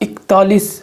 41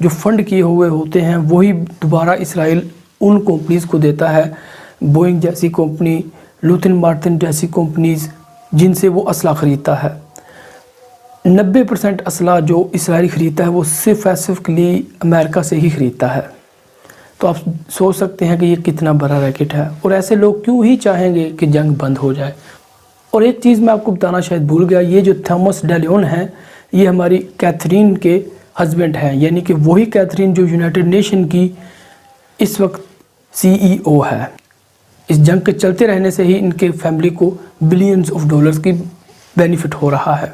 جو فنڈ کیے ہوئے ہوتے ہیں وہی دوبارہ اسرائیل ان کمپنیز کو دیتا ہے، بوئنگ جیسی کمپنی، لوتھن مارٹن جیسی کمپنیز، جن سے وہ اسلحہ خریدتا ہے۔ 90% اسلحہ جو اسرائیل خریدتا ہے وہ صرفلی امریکہ سے ہی خریدتا ہے۔ تو آپ سوچ سکتے ہیں کہ یہ کتنا بڑا ریکٹ ہے، اور ایسے لوگ کیوں ہی چاہیں گے کہ جنگ بند ہو جائے۔ اور ایک چیز میں آپ کو بتانا شاید بھول گیا، یہ جو تھامس ڈے لیون ہیں یہ ہماری کیتھرین کے ہسبینڈ ہیں، یعنی کہ وہی کیتھرین جو یونائٹڈ نیشن کی اس وقت CEO ہے۔ اس جنگ کے چلتے رہنے سے ہی ان کے فیملی کو بلینز آف ڈالرز کی بینیفٹ ہو رہا ہے۔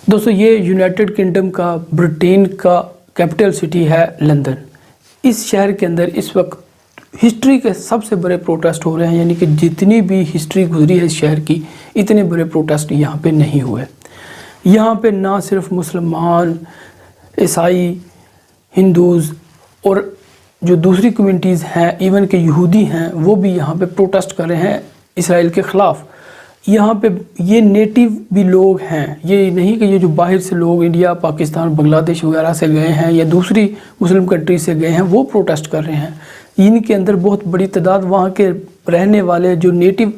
دوستو یہ یونائٹڈ کنگڈم کا برٹین کا کیپٹل سٹی ہے لندن۔ اس شہر کے اندر اس وقت ہسٹری کے سب سے بڑے پروٹیسٹ ہو رہے ہیں، یعنی کہ جتنی بھی ہسٹری گزری ہے اس شہر کی اتنے بڑے پروٹیسٹ یہاں پہ نہیں ہوئے۔ یہاں پہ نہ صرف مسلمان، عیسائی، ہندوز اور جو دوسری کمیونٹیز ہیں، ایون کہ یہودی ہیں، وہ بھی یہاں پہ پروٹیسٹ کر رہے ہیں اسرائیل کے خلاف۔ یہاں پہ یہ نیٹیو بھی لوگ ہیں، یہ نہیں کہ یہ جو باہر سے لوگ انڈیا، پاکستان، بنگلہ دیش وغیرہ سے گئے ہیں یا دوسری مسلم کنٹری سے گئے ہیں وہ پروٹیسٹ کر رہے ہیں۔ ان کے اندر بہت بڑی تعداد وہاں کے رہنے والے جو نیٹیو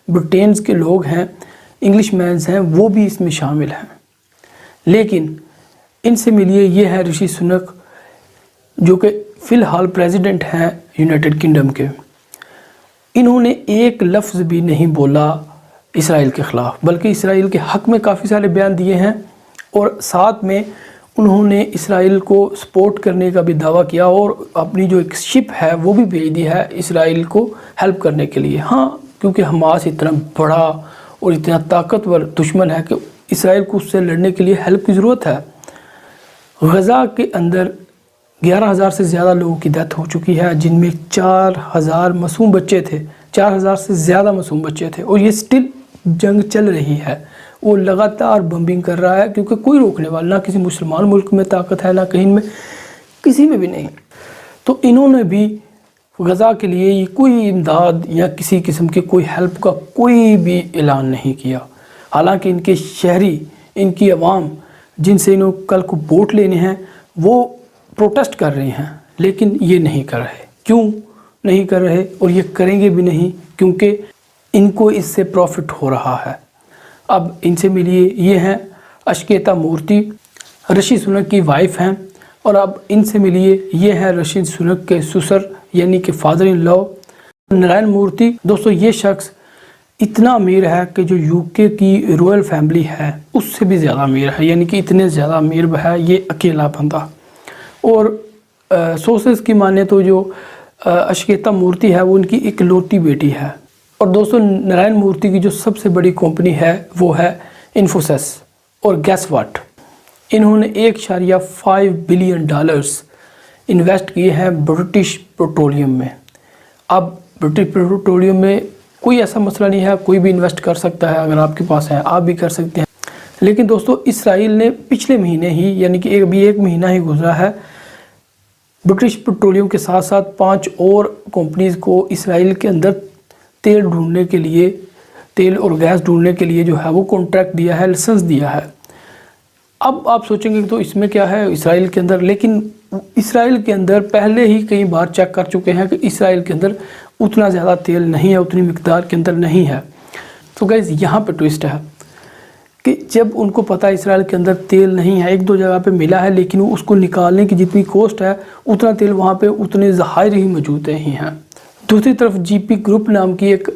برٹینز کے لوگ ہیں، انگلش مینز ہیں، وہ بھی اس میں شامل ہیں۔ لیکن ان سے ملیے، یہ ہے رشی سنک جو کہ فی الحال پریزیڈنٹ ہیں یونائٹڈ کنگڈم کے۔ انہوں نے ایک لفظ بھی نہیں بولا اسرائیل کے خلاف، بلکہ اسرائیل کے حق میں کافی سارے بیان دیے ہیں، اور ساتھ میں انہوں نے اسرائیل کو سپورٹ کرنے کا بھی دعویٰ کیا، اور اپنی جو ایک شپ ہے وہ بھی بھیج دی ہے اسرائیل کو ہیلپ کرنے کے لیے۔ ہاں، کیونکہ حماس اتنا بڑا اور اتنا طاقتور دشمن ہے کہ اسرائیل کو اس سے لڑنے کے لیے ہیلپ کی ضرورت ہے۔ غزہ کے اندر 11,000 سے زیادہ لوگوں کی ڈیتھ ہو چکی ہے، جن میں 4,000 معصوم بچے تھے، 4,000 سے زیادہ معصوم بچے تھے، اور یہ سٹل جنگ چل رہی ہے۔ وہ لگاتار بمبنگ کر رہا ہے، کیونکہ کوئی روکنے والا نہ کسی مسلمان ملک میں طاقت ہے، نہ کہیں میں، کسی میں بھی نہیں۔ تو انہوں نے بھی غزہ کے لیے کوئی امداد یا کسی قسم کی کوئی ہیلپ کا کوئی بھی اعلان نہیں کیا، حالانکہ ان کے شہری، ان کی عوام جن سے انہوں کل کو ووٹ لینے ہیں وہ پروٹیسٹ کر رہے ہیں، لیکن یہ نہیں کر رہے۔ کیوں نہیں کر رہے؟ اور یہ کریں گے بھی نہیں، کیونکہ ان کو اس سے پروفٹ ہو رہا ہے۔ اب ان سے ملیے، یہ ہیں اشکیتا مورتی، رشی سنک کی وائف ہیں، اور اب ان سے ملیے، یہ ہیں رشی سنک کے سسر یعنی کہ فادر ان لا نارائن مورتی۔ دوستو یہ شخص اتنا امیر ہے کہ جو UK کی رویل فیملی ہے اس سے بھی زیادہ امیر ہے، یعنی کہ اتنے زیادہ امیر ہے یہ اکیلا بندہ۔ اور سورسز کی مانے تو جو اشکیتا مورتی ہے وہ ان کی اکلوتی بیٹی ہے۔ اور دوستو نارائن مورتی کی جو سب سے بڑی کمپنی ہے وہ ہے انفوسس، اور گیس واٹ، انہوں نے $1.5 بلین انویسٹ کیے ہیں برٹش پیٹرولیم میں۔ اب برٹش پیٹرولیم میں کوئی ایسا مسئلہ نہیں ہے، کوئی بھی انویسٹ کر سکتا ہے، اگر آپ کے پاس ہے آپ بھی کر سکتے ہیں۔ لیکن دوستو اسرائیل نے پچھلے مہینے ہی، یعنی کہ ابھی ایک مہینہ ہی گزرا ہے، برٹش پیٹرولیم کے ساتھ ساتھ 5 اور کمپنیز کو اسرائیل کے اندر تیل ڈھونڈنے کے لیے، تیل اور گیس ڈھونڈنے کے لیے جو ہے وہ کانٹریکٹ دیا ہے، لائسنس دیا ہے۔ اب آپ سوچیں گے تو اس میں کیا ہے اسرائیل کے اندر، لیکن اسرائیل کے اندر پہلے ہی کئی بار چیک کر چکے ہیں کہ اسرائیل کے اندر اتنا زیادہ تیل نہیں ہے، اتنی مقدار کے اندر نہیں ہے۔ تو گائز یہاں پہ ٹویسٹ ہے کہ جب ان کو پتہ اسرائیل کے اندر تیل نہیں ہے، 1-2 جگہ پہ ملا ہے، لیکن اس کو نکالنے کی جتنی کوسٹ ہے اتنا تیل وہاں پہ اتنے ذخائر ہی موجود ہی ہیں۔ دوسری طرف GP گروپ نام کی ایک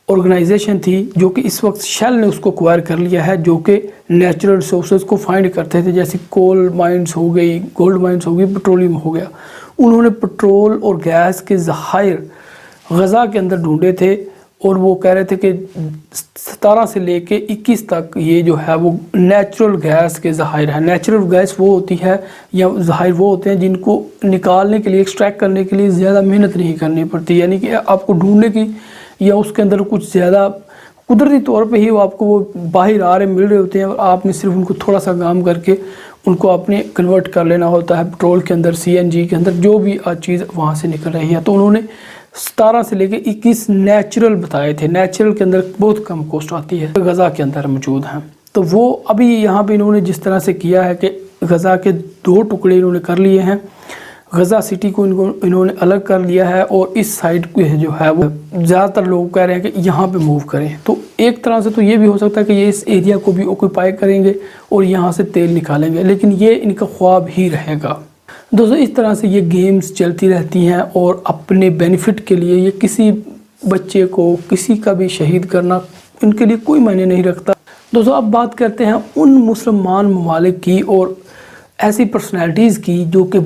آرگنائزیشن تھی جو کہ اس وقت شیل نے اس کو ایکوائر کر لیا ہے، جو کہ نیچرل ریسورسز کو فائنڈ کرتے تھے، جیسے کول مائنز ہو گئی، گولڈ مائنز ہو گئی، پیٹرولیم ہو گیا۔ انہوں نے پیٹرول اور گیس کے ذخائر غزہ کے اندر ڈھونڈے تھے، اور وہ کہہ رہے تھے کہ 17 سے لے کے 21 تک یہ جو ہے وہ نیچرل گیس کے ذخائر ہیں۔ نیچرل گیس وہ ہوتی ہے یا ذخائر وہ ہوتے ہیں جن کو نکالنے کے لیے، ایکسٹریکٹ کرنے کے لیے زیادہ محنت نہیں کرنی پڑتی، یعنی کہ آپ کو ڈھونڈنے کی یا اس کے اندر کچھ زیادہ قدرتی طور پہ ہی وہ آپ کو وہ باہر آ رہے مل رہے ہوتے ہیں، اور آپ نے صرف ان کو تھوڑا سا کام کر کے ان کو آپ نے کنورٹ کر لینا ہوتا ہے پیٹرول کے اندر، CNG کے اندر، جو بھی چیز وہاں سے نکل رہی ہے۔ تو انہوں نے 17 سے لے کے 21 نیچرل بتائے تھے۔ نیچرل کے اندر بہت کم کوسٹ آتی ہے، غزہ کے اندر موجود ہیں۔ تو وہ ابھی یہاں پہ انہوں نے جس طرح سے کیا ہے کہ غزہ کے 2 ٹکڑے انہوں نے کر لیے ہیں، غزہ سٹی کو انہوں نے الگ کر لیا ہے اور اس سائڈ کو جو ہے وہ زیادہ تر لوگ کہہ رہے ہیں کہ یہاں پہ موو کریں. تو ایک طرح سے تو یہ بھی ہو سکتا ہے کہ یہ اس ایریا کو بھی اوکوپائی کریں گے اور یہاں سے تیل نکالیں گے، لیکن یہ ان کا خواب ہی رہے گا. دوستو اس طرح سے یہ گیمز چلتی رہتی ہیں اور اپنے بینیفٹ کے لیے یہ کسی بچے کو کسی کا بھی شہید کرنا ان کے لیے کوئی معنی نہیں رکھتا. دوستو اب بات کرتے ہیں ان مسلمان ممالک کی اور ایسی پرسنالٹیز کی جو کہ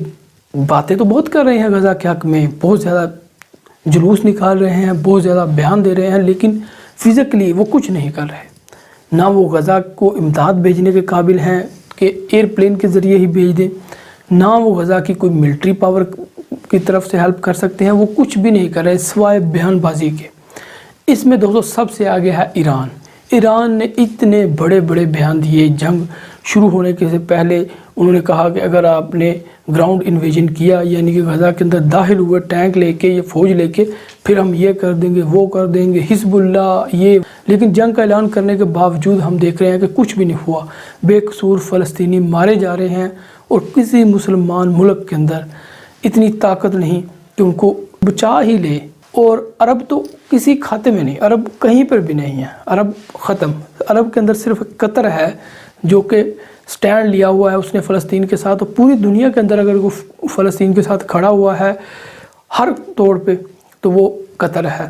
باتیں تو بہت کر رہے ہیں غزہ کے حق میں، بہت زیادہ جلوس نکال رہے ہیں، بہت زیادہ بیان دے رہے ہیں، لیکن فزیکلی وہ کچھ نہیں کر رہے. نہ وہ غزہ کو امداد بھیجنے کے قابل ہیں کہ ایئر پلین کے ذریعے ہی بھیج دیں، نہ وہ غزہ کی کوئی ملٹری پاور کی طرف سے ہیلپ کر سکتے ہیں. وہ کچھ بھی نہیں کر رہے سوائے بیان بازی کے. اس میں دوستو سب سے آگے ہے ایران. ایران نے اتنے بڑے بڑے بیان دیے جنگ شروع ہونے کے سے پہلے. انہوں نے کہا کہ اگر آپ نے گراؤنڈ انویژن کیا، یعنی کہ غزہ کے اندر داخل ہوئے ٹینک لے کے، یہ فوج لے کے، پھر ہم یہ کر دیں گے، وہ کر دیں گے، حزب اللہ یہ. لیکن جنگ کا اعلان کرنے کے باوجود ہم دیکھ رہے ہیں کہ کچھ بھی نہیں ہوا. بے قصور فلسطینی مارے جا رہے ہیں اور کسی مسلمان ملک کے اندر اتنی طاقت نہیں کہ ان کو بچا ہی لے. اور عرب تو کسی کھاتے میں نہیں، عرب کہیں پر بھی نہیں ہے، عرب ختم. عرب کے اندر صرف قطر ہے جو کہ سٹینڈ لیا ہوا ہے اس نے فلسطین کے ساتھ. اور پوری دنیا کے اندر اگر وہ فلسطین کے ساتھ کھڑا ہوا ہے ہر طور پہ تو وہ قطر ہے.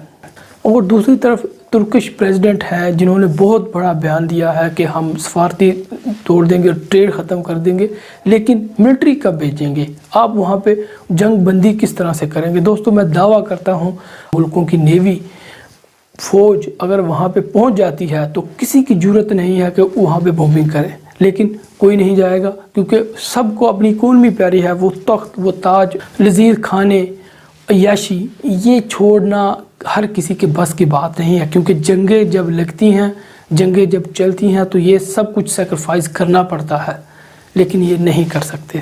اور دوسری طرف ترکش پریزیڈنٹ ہیں جنہوں نے بہت بڑا بیان دیا ہے کہ ہم سفارتی توڑ دیں گے، ٹریڈ ختم کر دیں گے، لیکن ملٹری کب بھیجیں گے؟ آپ وہاں پہ جنگ بندی کس طرح سے کریں گے؟ دوستو میں دعویٰ کرتا ہوں ملکوں کی نیوی فوج اگر وہاں پہ پہنچ جاتی ہے تو کسی کی جرت نہیں ہے کہ وہاں پہ بومبنگ کرے. لیکن کوئی نہیں جائے گا کیونکہ سب کو اپنی کون بھی پیاری ہے. وہ تخت، وہ تاج، لذیذ کھانے، عیاشی، یہ چھوڑنا ہر کسی کے بس کی بات نہیں ہے. کیونکہ جنگیں جب لگتی ہیں، جنگیں جب چلتی ہیں تو یہ سب کچھ سیکریفائز کرنا پڑتا ہے، لیکن یہ نہیں کر سکتے.